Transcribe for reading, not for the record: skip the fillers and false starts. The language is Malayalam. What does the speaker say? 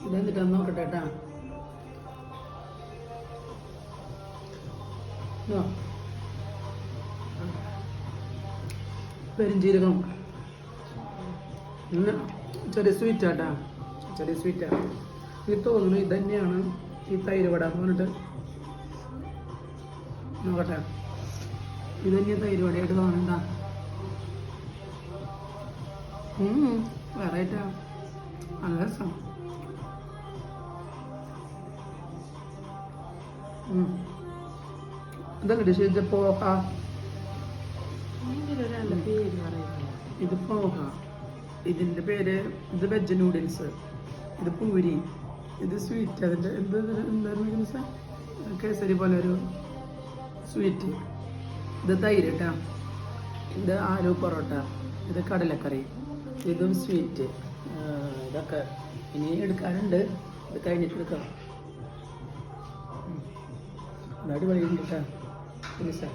ഇതെന്നിട്ടൊന്ന് നോക്കട്ടെ കേട്ടാ. പെരിഞ്ചീരകം പിന്നെ ചെറിയ സ്വീറ്റാട്ടാ, ചെറിയ സ്വീറ്റാണ്. എനിക്ക് തോന്നുന്നു ഇത് തന്നെയാണ് ഈ തൈര് വട എന്ന് പറഞ്ഞിട്ട്. നോക്കട്ടെ, ഇത് തന്നെയാണ് തൈര് വടയായിട്ട് തോന്നണ്ട. വെറൈറ്റാ, നല്ല രസം. ഇതല്ലേ ഡിഷ്? ഇത് പോഹ. ഇത് പോഹ, ഇതിൻ്റെ പേര്. ഇത് വെജ് നൂഡിൽസ്, ഇത് പൂരി, ഇത് സ്വീറ്റ്. അതിൻ്റെ എന്തായിരുന്നു സാർ? കേസരി പോലെ ഒരു സ്വീറ്റ്. ഇത് തൈര് കേട്ടാ. ഇത് ആലു പൊറോട്ട, ഇത് കടലക്കറി, ഇതും സ്വീറ്റ്. ഇതൊക്കെ ഇനി എടുക്കാനുണ്ട്, ഇത് കഴിഞ്ഞിട്ട് എടുക്കാം. അടിപൊളിയുണ്ട് കേട്ടോ. പിന്നെ സാർ